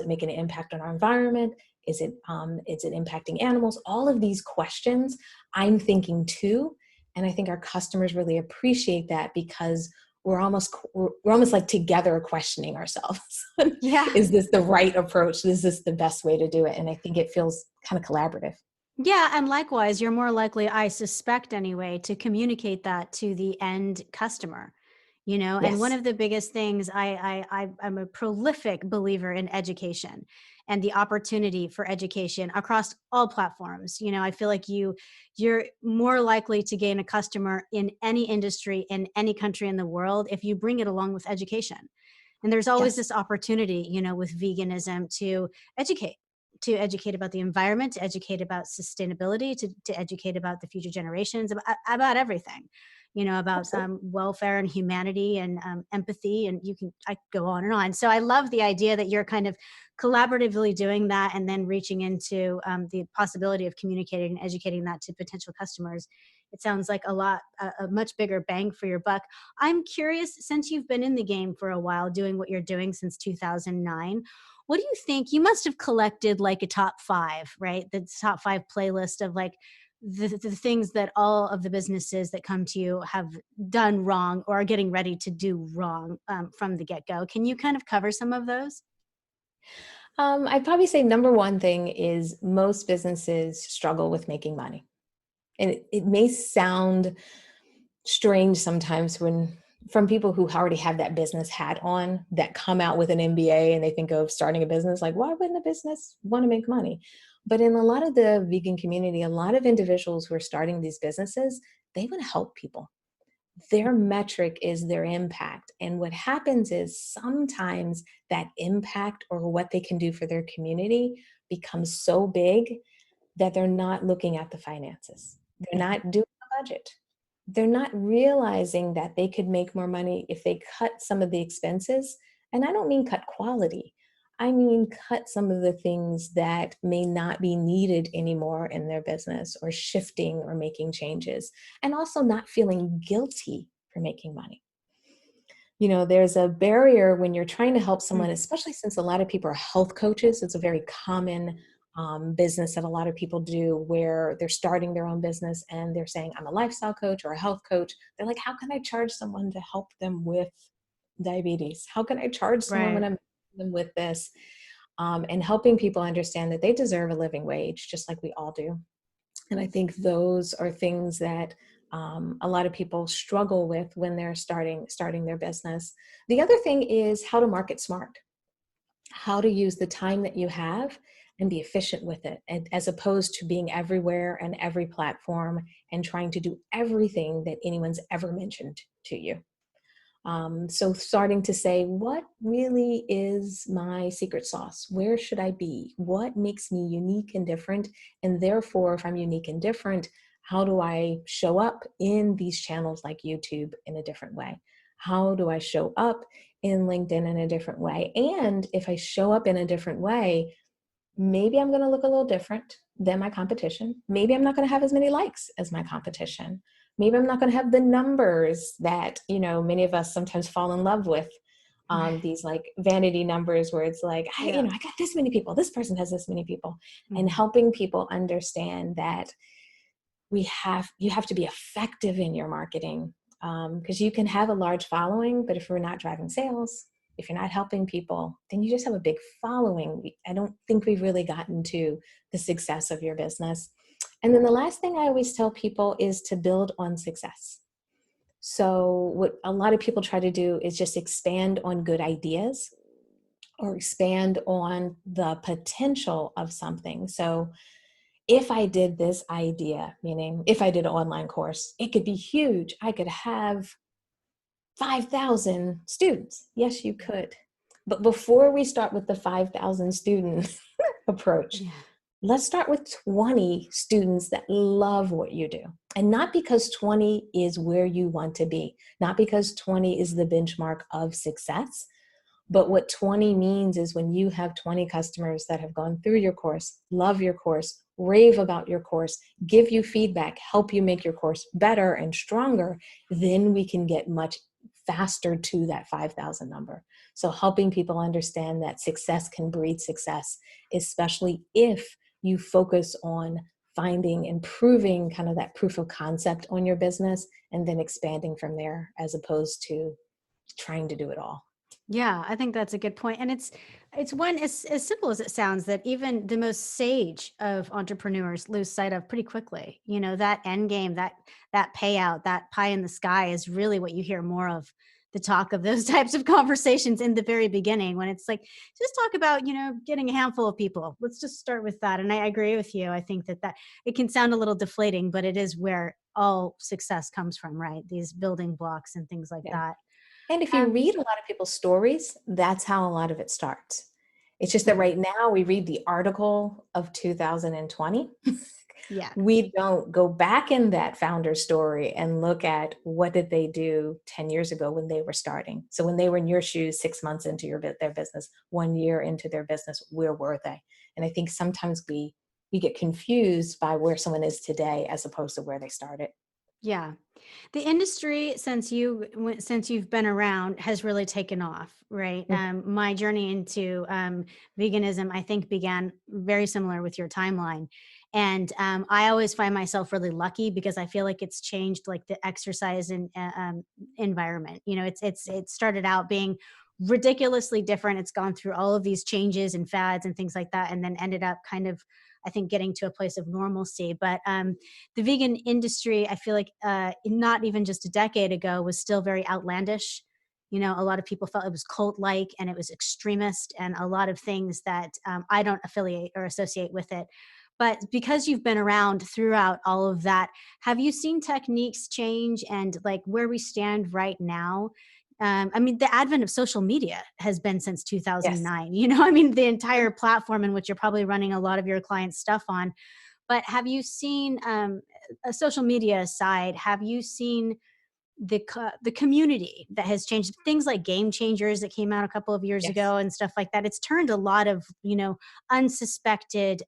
[SPEAKER 2] making an impact on our environment? Is it impacting animals? All of these questions I'm thinking too. And I think our customers really appreciate that, because we're almost like together questioning ourselves.
[SPEAKER 1] Yeah.
[SPEAKER 2] Is this the right approach? Is this the best way to do it? And I think it feels kind of collaborative.
[SPEAKER 1] Yeah. And likewise, you're more likely, I suspect anyway, to communicate that to the end customer. And one
[SPEAKER 2] Yes.
[SPEAKER 1] of the biggest things, I'm a prolific believer in education and the opportunity for education across all platforms. I feel like you're more likely to gain a customer in any industry, in any country in the world, if you bring it along with education. And there's always
[SPEAKER 2] Yes.
[SPEAKER 1] this opportunity, with veganism, to educate about the environment, to educate about sustainability, to educate about the future generations, about everything, about
[SPEAKER 2] Absolutely.
[SPEAKER 1] welfare and humanity and empathy. And I could go on and on. So I love the idea that you're kind of collaboratively doing that, and then reaching into the possibility of communicating and educating that to potential customers it sounds like a much bigger bang for your buck. I'm curious, since you've been in the game for a while, doing what you're doing since 2009, what do you think? You must have collected like a top five, right? The top five playlist of like the things that all of the businesses that come to you have done wrong or are getting ready to do wrong from the get go. Can you kind of cover some of those?
[SPEAKER 2] I'd probably say number one thing is most businesses struggle with making money. And it may sound strange sometimes when from people who already have that business hat on that come out with an MBA and they think of starting a business, like, why wouldn't a business want to make money? But in a lot of the vegan community, a lot of individuals who are starting these businesses, they want to help people. Their metric is their impact. And what happens is sometimes that impact or what they can do for their community becomes so big that they're not looking at the finances. They're not doing a budget. They're not realizing that they could make more money if they cut some of the expenses. And I don't mean cut quality. I mean cut some of the things that may not be needed anymore in their business, or shifting or making changes, and also not feeling guilty for making money. You know, there's a barrier when you're trying to help someone, especially since a lot of people are health coaches. It's a very common business that a lot of people do, where they're starting their own business and they're saying, I'm a lifestyle coach or a health coach. They're like, how can I charge someone to help them with diabetes? How can I charge someone when
[SPEAKER 1] Right.
[SPEAKER 2] I'm helping them with this? And helping people understand that they deserve a living wage, just like we all do. And I think those are things that a lot of people struggle with when they're starting their business. The other thing is how to market smart, how to use the time that you have and be efficient with it, and as opposed to being everywhere and every platform and trying to do everything that anyone's ever mentioned to you. So starting to say, what really is my secret sauce? Where should I be? What makes me unique and different? And therefore, if I'm unique and different, how do I show up in these channels like YouTube in a different way? How do I show up in LinkedIn in a different way? And if I show up in a different way, maybe I'm going to look a little different than my competition. Maybe I'm not going to have as many likes as my competition. Maybe I'm not going to have the numbers that, you know, many of us sometimes fall in love with. These like vanity numbers where it's like,
[SPEAKER 1] Yeah.
[SPEAKER 2] I got this many people, this person has this many people, and
[SPEAKER 1] Mhm.
[SPEAKER 2] helping people understand that you have to be effective in your marketing, because you can have a large following, but if we're not driving sales, if you're not helping people, then you just have a big following. I don't think we've really gotten to the success of your business. And then the last thing I always tell people is to build on success. So what a lot of people try to do is just expand on good ideas or expand on the potential of something. So if I did this idea, meaning if I did an online course, it could be huge. I could have 5,000 students. Yes, you could. But before we start with the 5,000 student approach,
[SPEAKER 1] Yeah.
[SPEAKER 2] let's start with 20 students that love what you do. And not because 20 is where you want to be, not because 20 is the benchmark of success, but what 20 means is when you have 20 customers that have gone through your course, love your course, rave about your course, give you feedback, help you make your course better and stronger, then we can get much faster to that 5,000 number. So helping people understand that success can breed success, especially if you focus on finding, improving kind of that proof of concept on your business and then expanding from there, as opposed to trying to do it all.
[SPEAKER 1] Yeah, I think that's a good point. And it's one as simple as it sounds that even the most sage of entrepreneurs lose sight of pretty quickly. You know, that end game, that payout, that pie in the sky is really what you hear more of the talk of those types of conversations in the very beginning, when it's like, just talk about, getting a handful of people. Let's just start with that. And I agree with you. I think that it can sound a little deflating, but it is where all success comes from, right? These building blocks and things like
[SPEAKER 2] Yeah.
[SPEAKER 1] that.
[SPEAKER 2] And if you
[SPEAKER 1] Um,
[SPEAKER 2] read a lot of people's stories, that's how a lot of it starts. It's just that
[SPEAKER 1] mhm.
[SPEAKER 2] right now we read the article of 2020.
[SPEAKER 1] Yeah.
[SPEAKER 2] We don't go back in that founder story and look at what did they do 10 years ago when they were starting. So when they were in your shoes 6 months into their business, 1 year into their business, where were they? And I think sometimes we get confused by where someone is today as opposed to where they started.
[SPEAKER 1] Yeah. The industry, since you've been around, has really taken off, right?
[SPEAKER 2] Mm.
[SPEAKER 1] My journey into veganism, I think, began very similar with your timeline, and I always find myself really lucky because I feel like it's changed, like the exercise and environment. You know, it started out being ridiculously different. It's gone through all of these changes and fads and things like that, and then ended up kind of, I think, getting to a place of normalcy. But the vegan industry, I feel like not even just a decade ago, was still very outlandish. You know, a lot of people felt it was cult like and it was extremist, and a lot of things that I don't affiliate or associate with it. But because you've been around throughout all of that, have you seen techniques change and like where we stand right now? I mean, the advent of social media has been since
[SPEAKER 2] Yes.
[SPEAKER 1] 2009. You know, I mean, the entire platform in which you're probably running a lot of your clients' stuff on. But have you seen, a social media aside, have you seen the community that has changed? Things like Game Changers that came out a couple of years
[SPEAKER 2] Yes.
[SPEAKER 1] ago and stuff like that. It's turned a lot of, unsuspected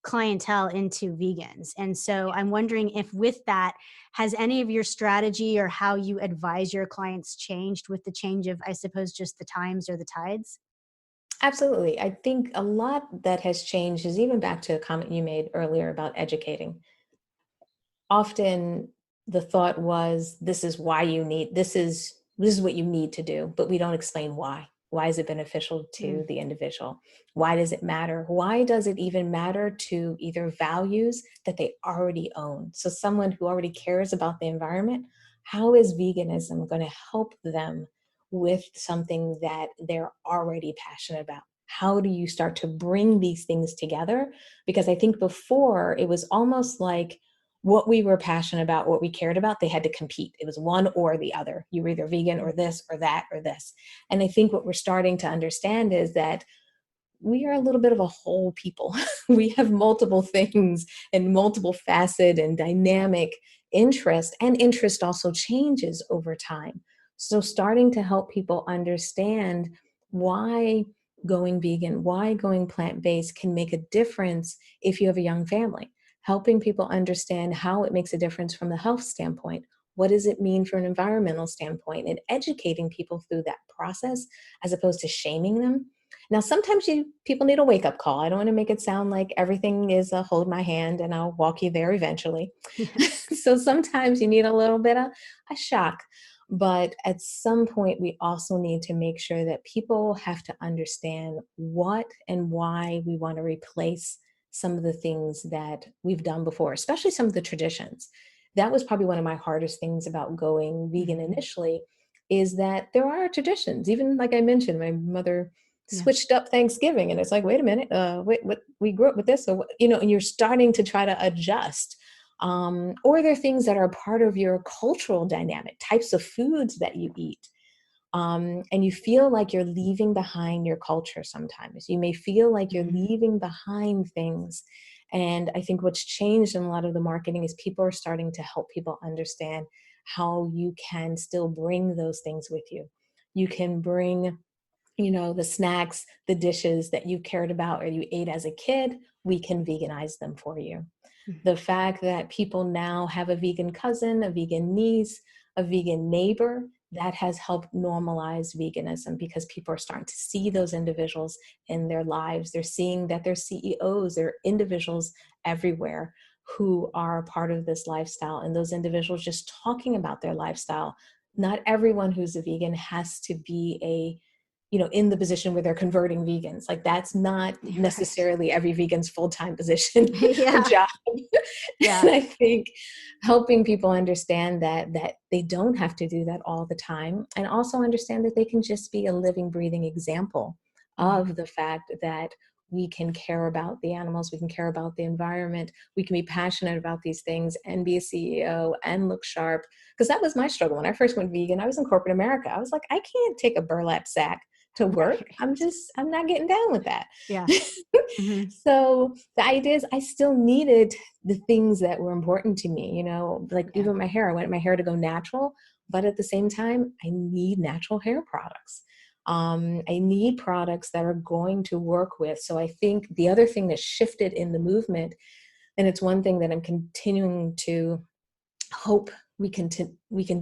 [SPEAKER 1] clientele into vegans. And so I'm wondering if with that, has any of your strategy or how you advise your clients changed with the change of, I suppose, just the times or the tides?
[SPEAKER 2] Absolutely. I think a lot that has changed is even back to a comment you made earlier about educating. Often the thought was, this is why you need, this is what you need to do, but we don't explain why. Why is it beneficial
[SPEAKER 1] Mm,
[SPEAKER 2] to the individual? Why does it matter? Why does it even matter to either values that they already own? So someone who already cares about the environment, how is veganism going to help them with something that they're already passionate about? How do you start to bring these things together? Because I think before it was almost like what we were passionate about, what we cared about, they had to compete. It was one or the other. You were either vegan or
[SPEAKER 1] mm,
[SPEAKER 2] this or that or this. And I think what we're starting to understand is that we are a little bit of a whole people. We have multiple things and multiple facet and dynamic interest, and interest also changes over time. So starting to help people understand why going vegan, why going plant-based can make a difference if you have a young family, helping people understand how it makes a difference from the health standpoint. What does it mean from an environmental standpoint, and educating people through that process as opposed to shaming them. Now, sometimes people need a wake up call. I don't want to make it sound like everything is a hold my hand and I'll walk you there eventually.
[SPEAKER 1] yes.
[SPEAKER 2] So sometimes you need a little bit of a shock. But at some point, we also need to make sure that people have to understand what and why we want to replace some of the things that we've done before, especially some of the traditions. That was probably one of my hardest things about going vegan
[SPEAKER 1] Mhm.
[SPEAKER 2] initially, is that there are traditions. Even like I mentioned, my mother
[SPEAKER 1] Yeah.
[SPEAKER 2] switched up Thanksgiving, and it's like, wait a minute, wait, what, we grew up with this, so and you're starting to try to adjust. Or there are things that are part of your cultural dynamic, types of foods that you eat. And you feel like you're leaving behind your culture sometimes. You may feel like you're
[SPEAKER 1] Mhm.
[SPEAKER 2] leaving behind things. And I think what's changed in a lot of the marketing is people are starting to help people understand how you can still bring those things with you. You can bring the snacks, the dishes that you cared about or you ate as a kid, we can veganize them for you.
[SPEAKER 1] Mhm.
[SPEAKER 2] The fact that people now have a vegan cousin, a vegan niece, a vegan neighbor, that has helped normalize veganism because people are starting to see those individuals in their lives. They're seeing that they're CEOs, they're individuals everywhere who are part of this lifestyle, and those individuals just talking about their lifestyle. Not everyone who's a vegan has to be in the position where they're converting vegans. Like that's not
[SPEAKER 1] Right.
[SPEAKER 2] necessarily every vegan's full-time position or
[SPEAKER 1] Yeah.
[SPEAKER 2] job.
[SPEAKER 1] Yeah.
[SPEAKER 2] And I think helping people understand that they don't have to do that all the time, and also understand that they can just be a living, breathing example
[SPEAKER 1] Mhm.
[SPEAKER 2] of the fact that we can care about the animals, we can care about the environment, we can be passionate about these things and be a CEO and look sharp. Because that was my struggle when I first went vegan. I was in corporate America. I was like, I can't take a burlap sack to work.
[SPEAKER 1] Right.
[SPEAKER 2] I'm not getting down with that.
[SPEAKER 1] Yeah. Mhm.
[SPEAKER 2] So the idea is I still needed the things that were important to me, like
[SPEAKER 1] Yeah.
[SPEAKER 2] even my hair. I wanted my hair to go natural, but at the same time, I need natural hair products. I need products that are going to work with. So I think the other thing that shifted in the movement, and it's one thing that I'm continuing to hope we can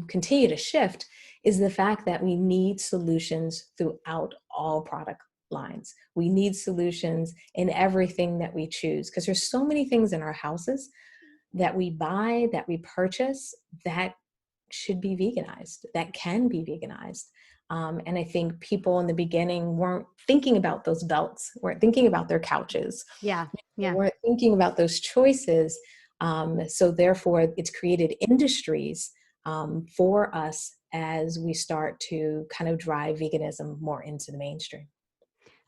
[SPEAKER 2] continue to shift is the fact that we need solutions throughout all product lines. We need solutions in everything that we choose, because there's so many things in our houses that we buy, that we purchase, that should be veganized, that can be veganized. And I think people in the beginning weren't thinking about those belts, weren't thinking about their couches,
[SPEAKER 1] Yeah. Yeah.
[SPEAKER 2] weren't thinking about those choices. So therefore, it's created industries for us as we start to kind of drive veganism more into the mainstream.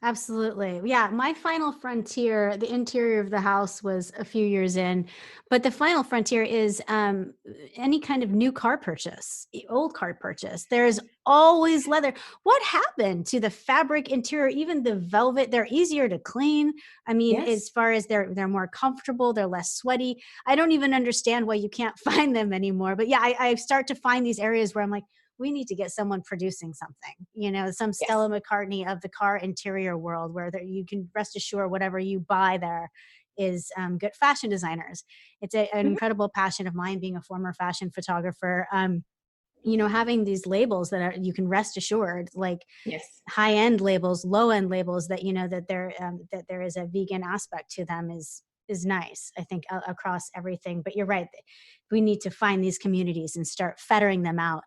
[SPEAKER 1] Absolutely. Yeah. My final frontier, the interior of the house was a few years in, but the final frontier is any kind of new car purchase, old car purchase. There's always leather. What happened to the fabric interior, even the velvet? They're easier to clean. I mean,
[SPEAKER 2] Yes.
[SPEAKER 1] as far as they're more comfortable, they're less sweaty. I don't even understand why you can't find them anymore. But yeah, I start to find these areas where I'm like, we need to get someone producing something, some
[SPEAKER 2] Yes.
[SPEAKER 1] Stella McCartney of the car interior world, where you can rest assured whatever you buy there is good fashion designers. It's an
[SPEAKER 2] Mhm.
[SPEAKER 1] incredible passion of mine, being a former fashion photographer. Having these labels that you can rest assured, like
[SPEAKER 2] Yes.
[SPEAKER 1] high end labels, low end labels, that that there is a vegan aspect to them is nice. I think across everything. But you're right, we need to find these communities and start fettering them out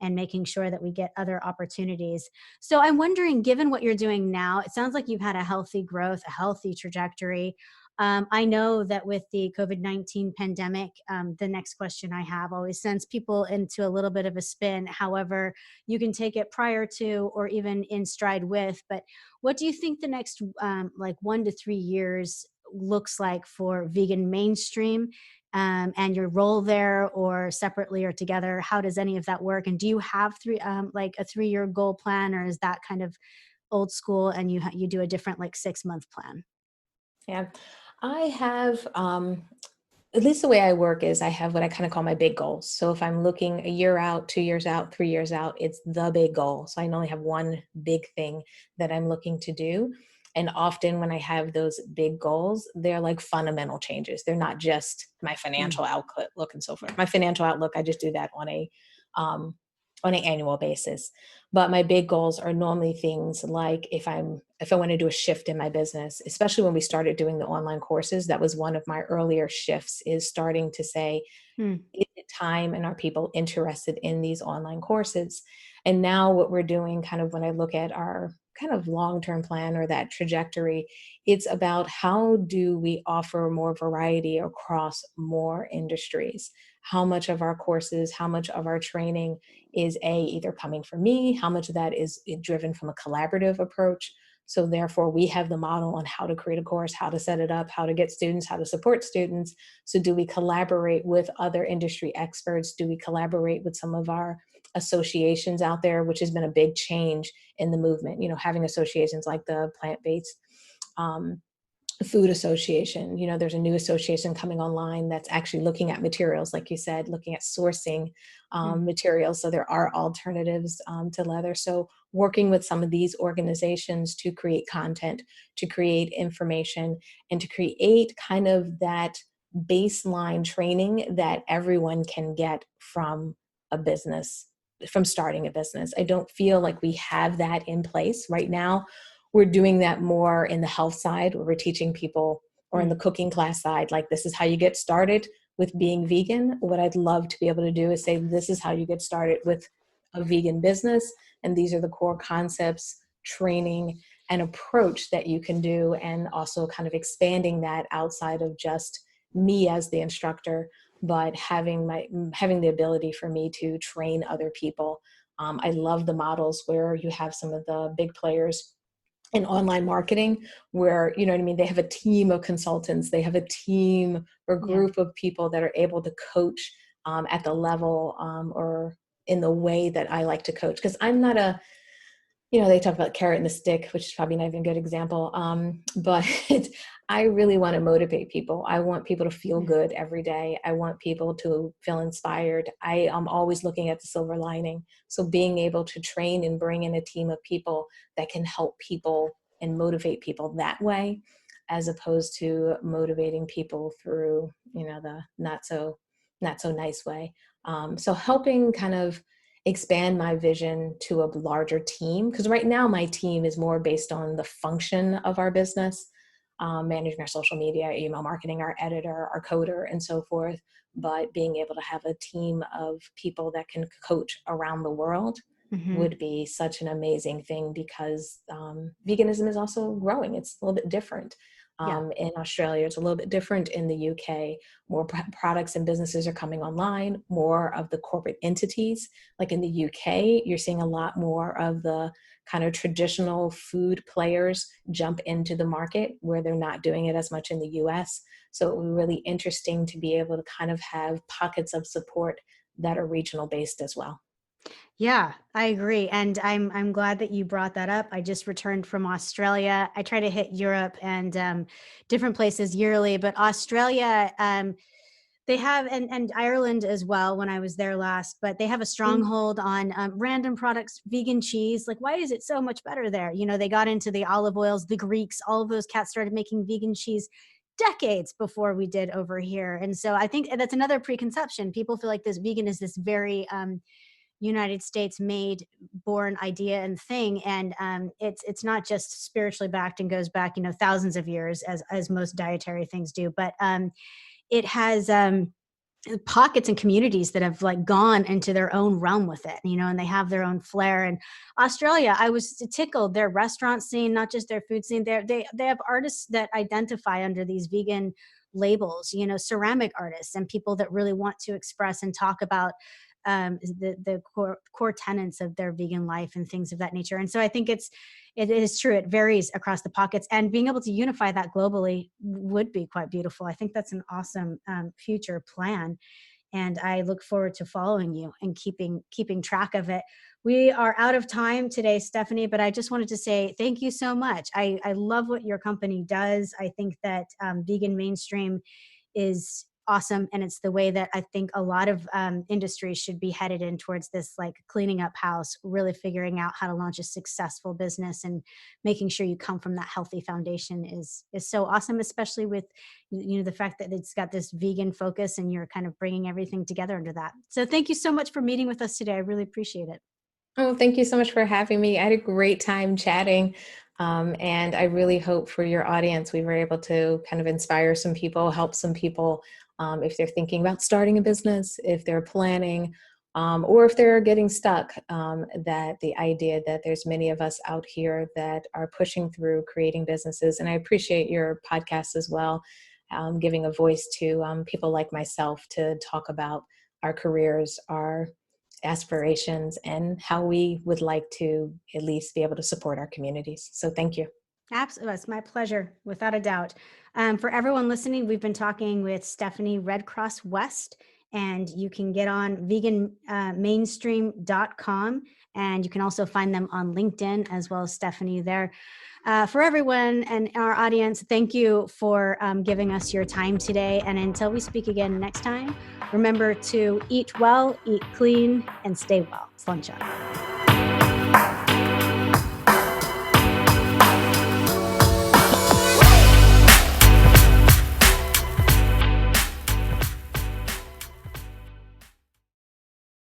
[SPEAKER 1] and making sure that we get other opportunities. So I'm wondering, given what you're doing now, it sounds like you've had a healthy growth, a healthy trajectory. I know that with the COVID-19 pandemic, the next question I have always sends people into a little bit of a spin. However, you can take it prior to or even in stride with. But what do you think the next like 1 to 3 years looks like for vegan mainstream, and your role there, or separately or together? How does any of that work? And do you have like a 3 year goal plan, or is that kind of old school and you do a different like 6 month plan?
[SPEAKER 2] Yeah. I have, at least the way I work is I have what I kind of call my big goals. So if I'm looking a year out, 2 years out, 3 years out, it's the big goal. So I only have one big thing that I'm looking to do. And often when I have those big goals, they're like fundamental changes. They're not just my financial outlook and so forth. My financial outlook, I just do that um, on an annual basis. But my big goals are normally things like if I want to do a shift in my business, especially when we started doing the online courses, that was one of my earlier shifts, is starting to say,
[SPEAKER 1] Mm.
[SPEAKER 2] is it time and are people interested in these online courses? And now what we're doing, kind of when I look at our kind of long-term plan or that trajectory, it's about how do we offer more variety across more industries? How much of our courses, how much of our training is either coming from me, how much of that is driven from a collaborative approach? So therefore we have the model on how to create a course, how to set it up, how to get students, how to support students. So do we collaborate with other industry experts? Do we collaborate with some of our associations out there, which has been a big change in the movement, having associations like the plant-based um, food association. There's a new association coming online that's actually looking at materials, like you said, looking at sourcing
[SPEAKER 1] Mm.
[SPEAKER 2] materials. So there are alternatives to leather. So working with some of these organizations to create content, to create information, and to create kind of that baseline training that everyone can get from a business, from starting a business. I don't feel like we have that in place right now. We're doing that more in the health side, where we're teaching people, or in the
[SPEAKER 1] Mm.
[SPEAKER 2] cooking class side, like this is how you get started with being vegan. What I'd love to be able to do is say, this is how you get started with a vegan business. And these are the core concepts, training, and approach that you can do. And also kind of expanding that outside of just me as the instructor, but having the ability for me to train other people. I love the models where you have some of the big players in online marketing, where, you know what I mean, they have a team of consultants, they have a team or
[SPEAKER 1] Yeah.
[SPEAKER 2] group of people that are able to coach at the level or in the way that I like to coach. Because I'm not they talk about carrot and the stick, which is probably not even a good example. But I really want to motivate people. I want people to feel
[SPEAKER 1] Yeah.
[SPEAKER 2] good every day. I want people to feel inspired. I am always looking at the silver lining. So being able to train and bring in a team of people that can help people and motivate people that way, as opposed to motivating people through, the not so not so nice way. So helping kind of expand my vision to a larger team, because right now my team is more based on the function of our business, managing our social media, email marketing, our editor, our coder, and so forth. But being able to have a team of people that can coach around the world
[SPEAKER 1] Mm-hmm.
[SPEAKER 2] would be such an amazing thing, because veganism is also growing. It's a little bit different.
[SPEAKER 1] Yeah.
[SPEAKER 2] In Australia, it's a little bit different. In the UK, more products and businesses are coming online, more of the corporate entities. Like in the UK, you're seeing a lot more of the kind of traditional food players jump into the market, where they're not doing it as much in the US. So it would be really interesting to be able to kind of have pockets of support that are regional based as well.
[SPEAKER 1] Yeah, I agree. And I'm glad that you brought that up. I just returned from Australia. I try to hit Europe and different places yearly, but Australia, they have, and Ireland as well when I was there last, but they have a
[SPEAKER 2] Mm.
[SPEAKER 1] stronghold on random products, vegan cheese. Like, why is it so much better there? You know, they got into the olive oils, the Greeks, all of those cats started making vegan cheese decades before we did over here. And so I think that's another preconception. People feel like this vegan is this very United States made, born idea and thing, and it's not just spiritually backed and goes back, you know, thousands of years as most dietary things do, but it has pockets and communities that have like gone into their own realm with it, you know, and they have their own flair. And Australia, I was tickled, their restaurant scene, not just their food scene, they have artists that identify under these vegan labels, you know, ceramic artists and people that really want to express and talk about the core tenets of their vegan life and things of that nature. And so I think it is true. It varies across the pockets, and being able to unify that globally would be quite beautiful. I think that's an awesome future plan, and I look forward to following you and keeping track of it. We are out of time today, Stephanie, but I just wanted to say thank you so much. I love what your company does. I think that vegan mainstream is awesome, and it's the way that I think a lot of industries should be headed in, towards this like cleaning up house, really figuring out how to launch a successful business and making sure you come from that healthy foundation is so awesome, especially with, you know, the fact that it's got this vegan focus and you're kind of bringing everything together under that. So thank you so much for meeting with us today. I really appreciate it.
[SPEAKER 2] Oh, thank you so much for having me. I had a great time chatting. And I really hope for your audience, we were able to kind of inspire some people, help some people, if they're thinking about starting a business, if they're planning, or if they're getting stuck, that the idea that there's many of us out here that are pushing through creating businesses. And I appreciate your podcast as well, giving a voice to people like myself to talk about our careers, our aspirations, and how we would like to at least be able to support our communities. So thank you.
[SPEAKER 1] Absolutely. It's my pleasure, without a doubt. For everyone listening, we've been talking with Stephanie Redcross West, and you can get on veganmainstream.com, and you can also find them on LinkedIn, as well as Stephanie there. For everyone and our audience, thank you for giving us your time today. And until we speak again next time, remember to eat well, eat clean, and stay well. Slunch up.